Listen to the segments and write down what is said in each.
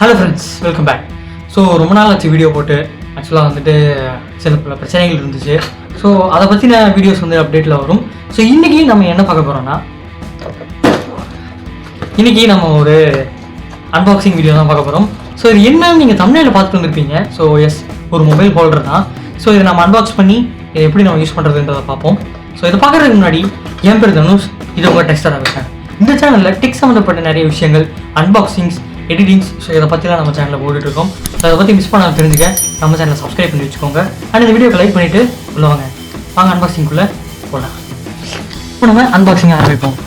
Hello friends, welcome back. So ரொம்ப நாள் ஆச்சு வீடியோ போட்டு. ஆக்சுவலாக வந்துட்டு சில பல பிரச்சனைகள் இருந்துச்சு. ஸோ அதை பற்றின வீடியோஸ் வந்து அப்டேட்டில் வரும். ஸோ இன்றைக்கி நம்ம என்ன பார்க்க போகிறோன்னா, இன்றைக்கி நம்ம ஒரு அன்பாக்சிங் வீடியோ தான் பார்க்க போகிறோம். ஸோ இது என்னன்னு நீங்கள் தமிழில் பார்த்துட்டு வந்துருப்பீங்க. ஸோ எஸ், ஒரு மொபைல் ஹோல்டர் தான். ஸோ இதை நம்ம அன்பாக்ஸ் பண்ணி இதை எப்படி நம்ம யூஸ் பண்ணுறதுன்றதை பார்ப்போம். ஸோ இதை பார்க்குறதுக்கு முன்னாடி என் பேர் தனுஷ், இது உங்கள் டெக்ஸ்டராக இருக்கேன். இந்த சேனலில் டெக் சம்மந்தப்பட்ட நிறைய விஷயங்கள், அன்பாக்சிங்ஸ், எடிட்டிங்ஸ், ஸோ இதை பற்றிலாம் நம்ம சேனலில் போட்டுட்ருக்கோம். ஸோ அதை பற்றி மிஸ் பண்ணாமல் தெரிஞ்சுக்க நம்ம சேனலை சப்ஸ்கிரைப் பண்ணி வச்சுக்கோங்க. அண்ட் இந்த வீடியோக்கு லைக் பண்ணிவிட்டு உள்ளவாங்க அன்பாக்சிங்குள்ளே போகலாம். இப்போ நம்ம அன்பாக்சிங் ஆரம்பிப்போம்.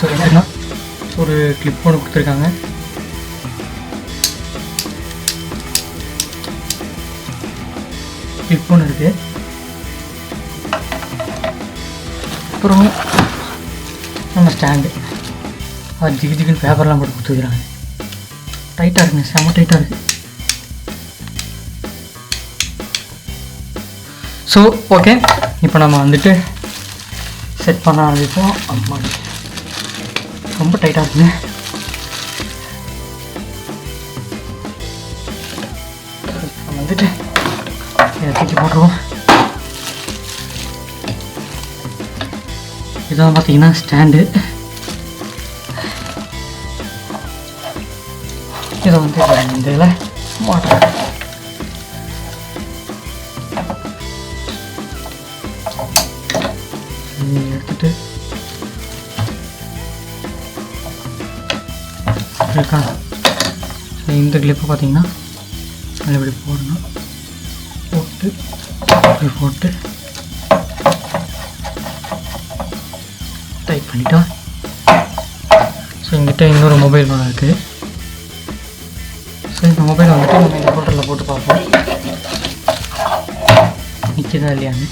ஸோ என்னன்னா, ஒரு கிளிப் ஒன்று கொடுத்துருக்காங்க. கிளிப் ஒன்று இருக்குது. அப்புறம் நம்ம ஸ்டாண்டு, அது ஜிகின்னு பேப்பர்லாம் போட்டு கொடுத்துருக்குறாங்க. டைட்டாக இருக்குங்க, செம்ம டைட்டாக இருக்குது. ஸோ ஓகே, இப்போ நம்ம வந்துட்டு செட் பண்ண ஆரம்பிப்போம். அம்மா, ரொம்ப டைட்டாக இருக்குங்க. வந்துட்டு இதை தூக்கி போட்டுருவோம். இதான் பார்த்தீங்கன்னா ஸ்டாண்டு. இதை வந்து இந்த இதில் மாட்டுறோம். எடுத்துட்டு இருக்கா, இந்த கிளிப்பை பார்த்தீங்கன்னா அதில் இப்படி போடணும். போட்டு இப்படி போட்டு டைப் பண்ணிட்டா. ஸோ எங்கிட்ட இன்னொரு மொபைல் ஒன்று இருக்குது. ஸோ இந்த மொபைல் வந்துட்டு நம்ம இந்த ஹோல்டரில் போட்டு பார்ப்போம் நிற்கிதா இல்லையான்னு.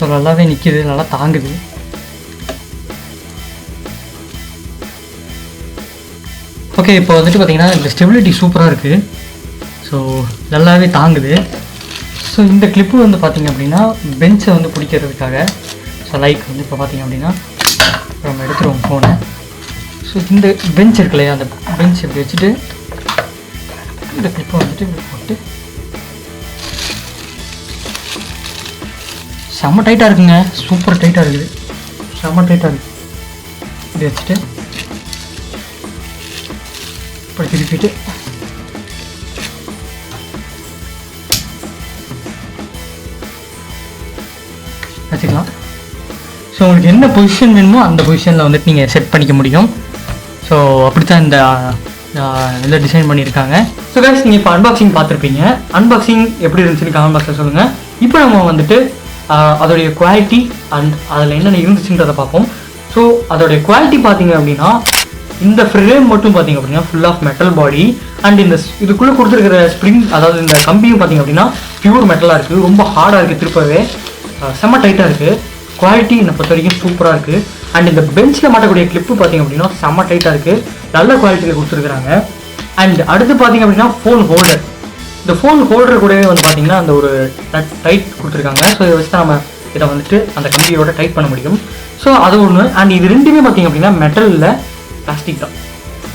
ஸோ நல்லாவே நிற்கிது, நல்லா தாங்குது. ஓகே, இப்போ வந்துட்டு பார்த்தீங்கன்னா இந்த ஸ்டெபிலிட்டி சூப்பராக இருக்குது. ஸோ நல்லாவே தாங்குது. ஸோ இந்த கிளிப்பு வந்து பார்த்திங்க அப்படின்னா பெஞ்சை வந்து பிடிக்கிறதுக்காக. ஸோ லைக் வந்து இப்போ பார்த்திங்க அப்படின்னா நம்ம எடுத்துருவோம் ஃபோனை. ஸோ இந்த பெஞ்ச் இருக்கு இல்லையா, அந்த பெஞ்ச் இப்படி வச்சுட்டு இந்த கிளிப்பை வந்துட்டு இப்படி போட்டு செம்ம டைட்டாக இருக்குங்க, சூப்பர் டைட்டாக இருக்குது, செம்ம டைட்டாக இருக்குது. இப்படி வச்சுட்டு இப்படி திருப்பிட்டு வச்சுக்கலாம். ஸோ உங்களுக்கு என்ன பொசிஷன் வேணுமோ அந்த பொசிஷனில் வந்துட்டு நீங்கள் செட் பண்ணிக்க முடியும். ஸோ அப்படி தான் இந்த இதில் டிசைன் பண்ணியிருக்காங்க. ஸோ கைஸ், நீங்கள் இப்போ அன்பாக்சிங் பார்த்துருப்பீங்க. அன்பாக்சிங் எப்படி இருந்துச்சுன்னு கமெண்ட் பாக்ஸில் சொல்லுங்கள். இப்போ நம்ம வந்துட்டு அதோடைய குவாலிட்டி அண்ட் அதில் என்னென்ன இருந்துச்சுன்றதை பார்ப்போம். ஸோ அதோடைய குவாலிட்டி பார்த்தீங்க அப்படின்னா, இந்த ஃப்ரேம் மட்டும் பார்த்தீங்க அப்படின்னா full of metal body. And இந்த இதுக்குள்ளே கொடுத்துருக்கிற ஸ்ப்ரிங், அதாவது இந்த கம்பியும் பார்த்தீங்க அப்படின்னா பியூர் மெட்டலாக இருக்குது. ரொம்ப ஹார்டாக இருக்குது, திருப்பவே செம்ம டைட்டாக இருக்குது. குவாலிட்டி என்னை பொறுத்த வரைக்கும் சூப்பராக இருக்குது. அண்ட் இந்த பெஞ்சில் மாட்டக்கூடிய கிளிப்பு பார்த்தீங்க அப்படின்னா செம்ம டைட்டாக இருக்குது, நல்ல குவாலிட்டியில் கொடுத்துருக்குறாங்க. அண்ட் அடுத்து பார்த்தீங்க அப்படின்னா ஃபோன் ஹோல்டர். இந்த ஃபோன் ஹோல்டர் கூடவே வந்து பார்த்திங்கன்னா அந்த ஒரு டைட் கொடுத்துருக்காங்க. ஸோ இதை வச்சு தான் நம்ம இதை வந்துட்டு அந்த கம்பியோட டைட் பண்ண முடியும். ஸோ அது ஒன்று. அண்ட் இது ரெண்டுமே பார்த்திங்க அப்படின்னா மெட்டலில் பிளாஸ்டிக் தான்.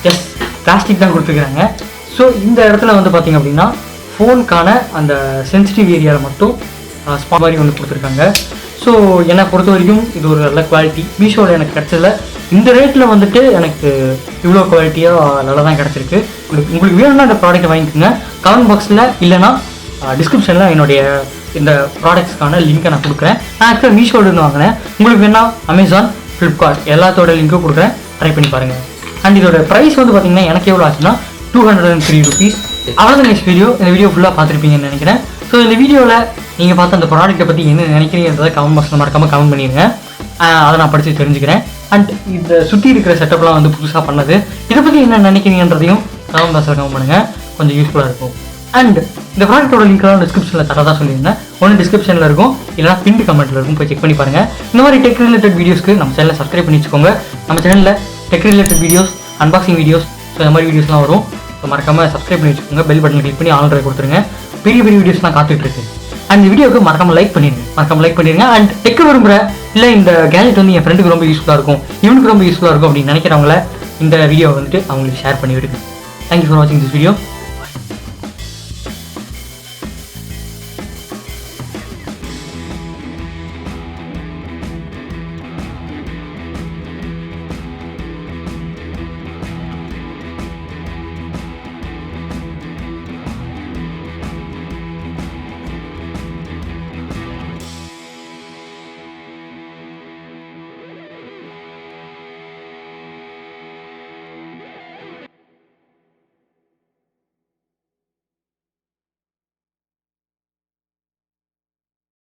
எஸ், பிளாஸ்டிக் தான் கொடுத்துருக்குறாங்க. ஸோ இந்த இடத்துல வந்து பார்த்திங்க அப்படின்னா ஃபோனுக்கான அந்த சென்சிட்டிவ் ஏரியாவில் மட்டும் ஸ்பாட் மாதிரி ஒன்று கொடுத்துருக்காங்க. ஸோ என்னை பொறுத்த வரைக்கும் இது ஒரு நல்ல குவாலிட்டி. மீஷோவில் எனக்கு கிடச்சதில்ல, இந்த ரேட்டில் வந்துட்டு எனக்கு இவ்வளோ குவாலிட்டியாக நல்லா தான் கிடச்சிருக்கு. உங்களுக்கு வேணும்னா இந்த ப்ராடக்ட்டை வாங்கிக்கோங்க. கமெண்ட் பாக்ஸில் இல்லைனா டிஸ்கிரிப்ஷனில் என்னுடைய இந்த ப்ராடக்ட்ஸ்க்கான லிங்க்கை நான் கொடுக்குறேன். நான் ஆக்சுவலாக மீஷோலேருந்து வாங்கினேன். உங்களுக்கு வேணா அமேசான், ஃப்ளிப்கார்ட் எல்லாத்தோட லிங்க்கும் கொடுக்குறேன், ட்ரை பண்ணி பாருங்கள். அண்ட் இதோட ப்ரைஸ் வந்து பார்த்திங்கன்னா எனக்கு எவ்வளோ ஆச்சுன்னா 203 rupees. அவ்வளோதான் நெக்ஸ்ட் வீடியோ. இந்த வீடியோ ஃபுல்லாக பார்த்துருப்பீங்கன்னு நினைக்கிறேன். ஸோ இந்த வீடியோவில் நீங்கள் பார்த்து அந்த ப்ராடக்ட்டை பற்றி என்ன நினைக்கிறீங்கன்றதை கமெண்ட் பாக்ஸில் மறக்காமல் கமெண்ட் பண்ணிடுங்க. அதை நான் படித்து தெரிஞ்சுக்கிறேன். அண்ட் இந்த சுற்றி இருக்கிற செட்டப்லாம் வந்து புதுசாக பண்ணது. இதை பற்றி என்ன நினைக்கிறீங்கன்றதையும் கமெண்ட் பாக்ஸில் கமெண்ட் பண்ணுங்கள், கொஞ்சம் யூஸ்ஃபுல்லாக இருக்கும். அண்ட் இந்த ப்ராடக்ட்டோட லிங்க்லாம் டிஸ்கிரிப்ஷனில் தரதா சொல்லியிருந்தேன். ஒன்று டிஸ்கிரிப்ஷனில் இருக்கும், இல்லைனா பின் கமெண்ட்டில் இருக்கும், போய் செக் பண்ணி பாருங்கள். இந்த மாதிரி டெக் ரிலேட்டட் வீடியோஸ்க்கு நம்ம சேனலில் சப்ஸ்கிரைப் பண்ணி வச்சுக்கோங்க. நம்ம சேனலில் tech related videos, unboxing videos, so இந்த மாதிரி வீடியோஸ்லாம் வரும். ஸோ மறக்காமல் சப்ஸ்கிரைப் பண்ணி வச்சுக்கோங்க. பெல் பட்டன் கிளிக் பண்ணி ஆல் கொடுத்துருங்க. பெரிய பெரிய வீடியோஸ்லாம் காத்துட்ருக்கு. அண்ட் இந்த வீடியோக்கு மறக்காமல் லைக் பண்ணிடுங்க. அண்ட் டெக் விரும்புகிற இல்லை இந்த கேஜெட் வந்து என் ஃப்ரெண்டுக்கு ரொம்ப யூஸ்ஃபுல்லாக இருக்கும், இவனுக்கு ரொம்ப யூஸ்ஃபுல்லாக இருக்கும் அப்படின்னு நினைக்கிறவங்கள இந்த வீடியோ வந்துட்டு அவங்களுக்கு ஷேர் பண்ணி விடுங்க. தேங்க்யூ ஃபார் வாட்சிங் திஸ் வீடியோ.